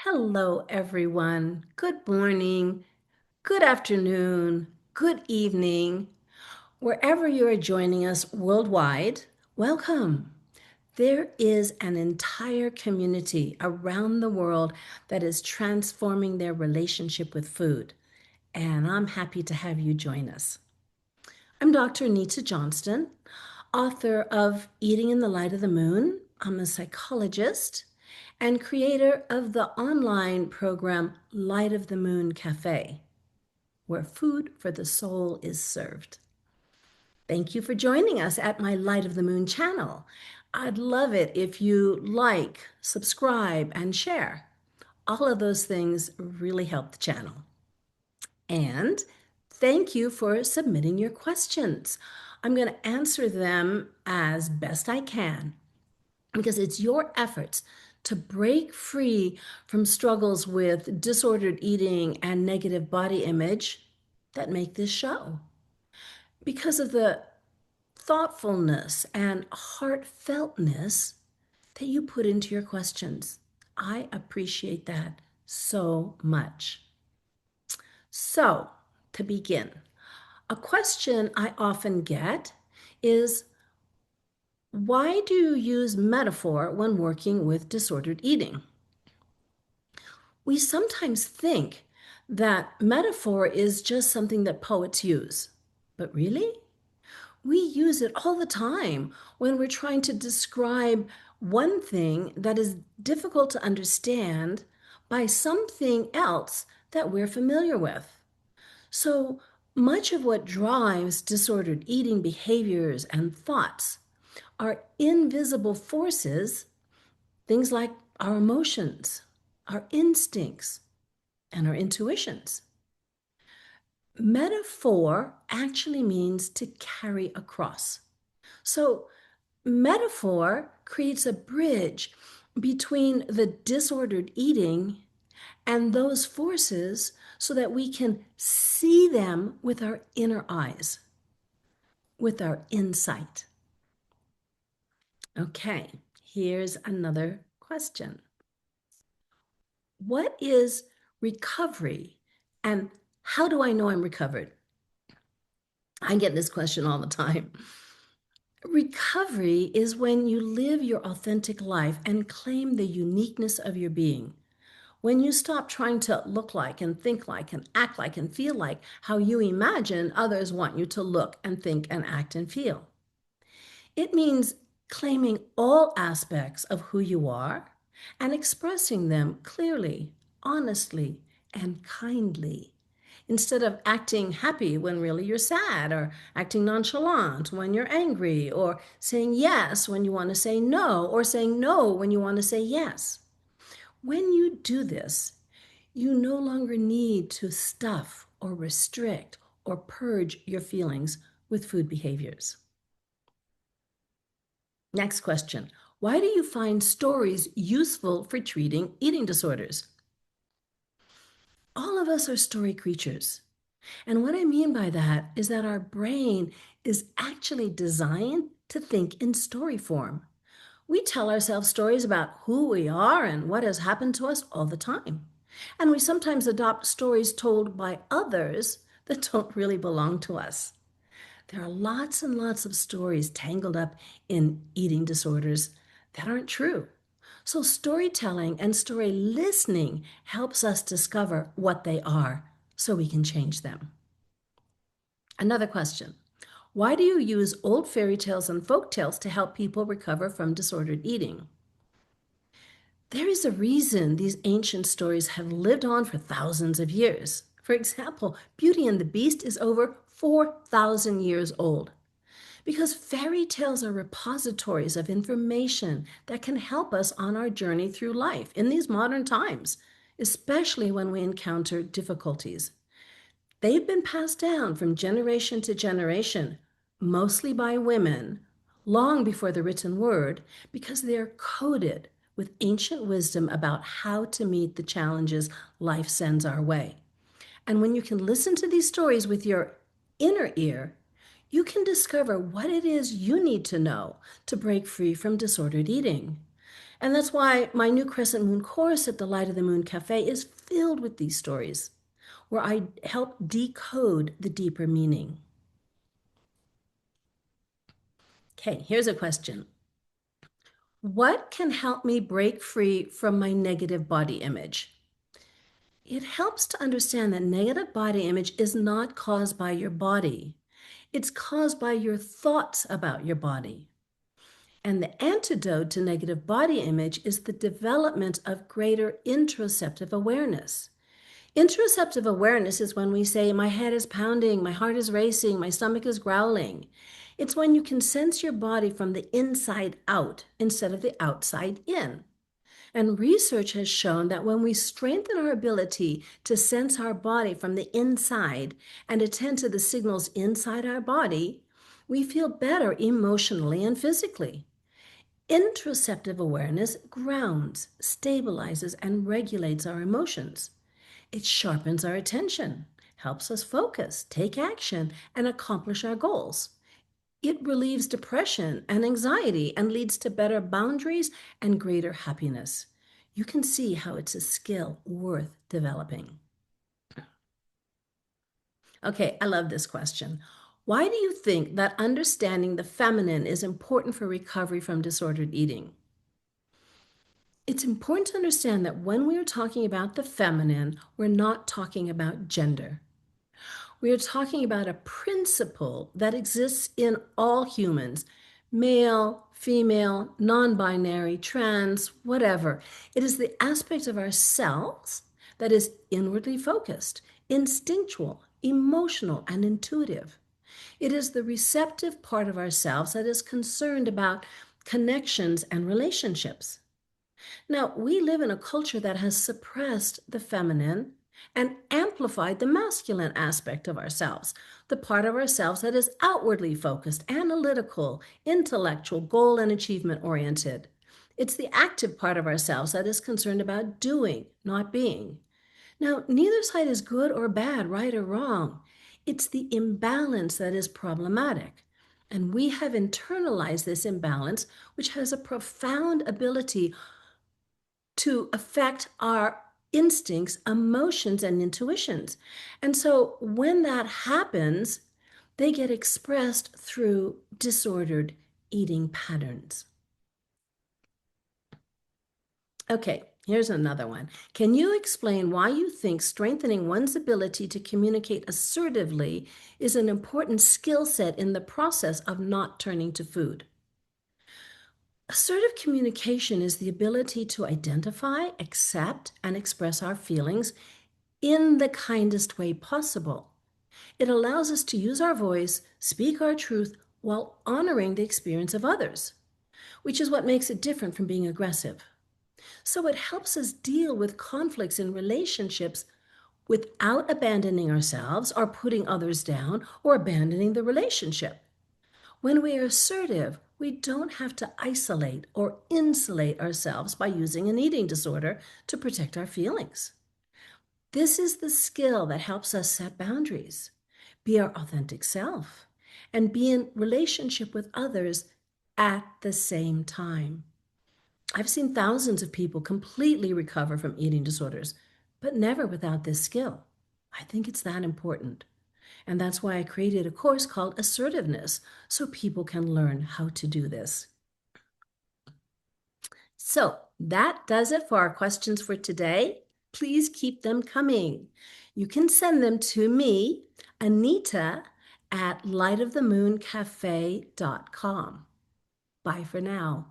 Hello, everyone. Good morning, good afternoon, good evening. Wherever you are joining us worldwide, welcome. There is an entire community around the world that is transforming their relationship with food, and I'm happy to have you join us. I'm Dr. Anita Johnston, author of Eating in the Light of the Moon. I'm a psychologist and creator of the online program Light of the Moon Café, where food for the soul is served. Thank you for joining us at my Light of the Moon channel. I'd love it if you like, subscribe, and share. All of those things really help the channel. And thank you for submitting your questions. I'm going to answer them as best I can because it's your efforts to break free from struggles with disordered eating and negative body image that make this show. Because of the thoughtfulness and heartfeltness that you put into your questions. I appreciate that so much. So, to begin, a question I often get is, why do you use metaphor when working with disordered eating? We sometimes think that metaphor is just something that poets use, but really? We use it all the time when we're trying to describe one thing that is difficult to understand by something else that we're familiar with. So much of what drives disordered eating behaviors and thoughts are invisible forces, things like our emotions, our instincts, and our intuitions. Metaphor actually means to carry across. So, metaphor creates a bridge between the disordered eating and those forces so that we can see them with our inner eyes, with our insight. Okay, here's another question. What is recovery and how do I know I'm recovered? I get this question all the time. Recovery is when you live your authentic life and claim the uniqueness of your being. When you stop trying to look like and think like and act like and feel like how you imagine others want you to look and think and act and feel. It means claiming all aspects of who you are and expressing them clearly, honestly, and kindly, instead of acting happy when really you're sad, or acting nonchalant when you're angry, or saying yes when you want to say no, or saying no when you want to say yes. When you do this, you no longer need to stuff or restrict or purge your feelings with food behaviors. Next question. Why do you find stories useful for treating eating disorders? All of us are story creatures. And what I mean by that is that our brain is actually designed to think in story form. We tell ourselves stories about who we are and what has happened to us all the time. And we sometimes adopt stories told by others that don't really belong to us. There are lots and lots of stories tangled up in eating disorders that aren't true. So, storytelling and story listening helps us discover what they are so we can change them. Another question. Why do you use old fairy tales and folk tales to help people recover from disordered eating? There is a reason these ancient stories have lived on for thousands of years. For example, Beauty and the Beast is over 4,000 years old. Because fairy tales are repositories of information that can help us on our journey through life in these modern times, especially when we encounter difficulties. They've been passed down from generation to generation, mostly by women, long before the written word, because they're coded with ancient wisdom about how to meet the challenges life sends our way. And when you can listen to these stories with your inner ear, you can discover what it is you need to know to break free from disordered eating. And that's why my new Crescent Moon course at the Light of the Moon Café is filled with these stories, where I help decode the deeper meaning. Okay, here's a question. What can help me break free from my negative body image? It helps to understand that negative body image is not caused by your body. It's caused by your thoughts about your body. And the antidote to negative body image is the development of greater interoceptive awareness. Interoceptive awareness is when we say, my head is pounding, my heart is racing, my stomach is growling. It's when you can sense your body from the inside out instead of the outside in. And research has shown that when we strengthen our ability to sense our body from the inside and attend to the signals inside our body, we feel better emotionally and physically. Interoceptive awareness grounds, stabilizes, and regulates our emotions. It sharpens our attention, helps us focus, take action, and accomplish our goals. It relieves depression and anxiety and leads to better boundaries and greater happiness. You can see how it's a skill worth developing. Okay, I love this question. Why do you think that understanding the feminine is important for recovery from disordered eating? It's important to understand that when we are talking about the feminine, we're not talking about gender. We are talking about a principle that exists in all humans, male, female, non-binary, trans, whatever. It is the aspect of ourselves that is inwardly focused, instinctual, emotional, and intuitive. It is the receptive part of ourselves that is concerned about connections and relationships. Now, we live in a culture that has suppressed the feminine and amplified the masculine aspect of ourselves, the part of ourselves that is outwardly focused, analytical, intellectual, goal and achievement oriented. It's the active part of ourselves that is concerned about doing, not being. Now, neither side is good or bad, right or wrong. It's the imbalance that is problematic. And we have internalized this imbalance, which has a profound ability to affect our instincts, emotions, and intuitions. And so when that happens, they get expressed through disordered eating patterns. Okay, here's another one. Can you explain why you think strengthening one's ability to communicate assertively is an important skill set in the process of not turning to food? Assertive communication is the ability to identify, accept, and express our feelings in the kindest way possible. It allows us to use our voice, speak our truth, while honoring the experience of others, which is what makes it different from being aggressive. So it helps us deal with conflicts in relationships without abandoning ourselves or putting others down or abandoning the relationship. When we are assertive, we don't have to isolate or insulate ourselves by using an eating disorder to protect our feelings. This is the skill that helps us set boundaries, be our authentic self, and be in relationship with others at the same time. I've seen thousands of people completely recover from eating disorders, but never without this skill. I think it's that important. And that's why I created a course called Assertiveness, so people can learn how to do this. So that does it for our questions for today. Please keep them coming. You can send them to me, Anita, at lightofthemooncafe.com. Bye for now.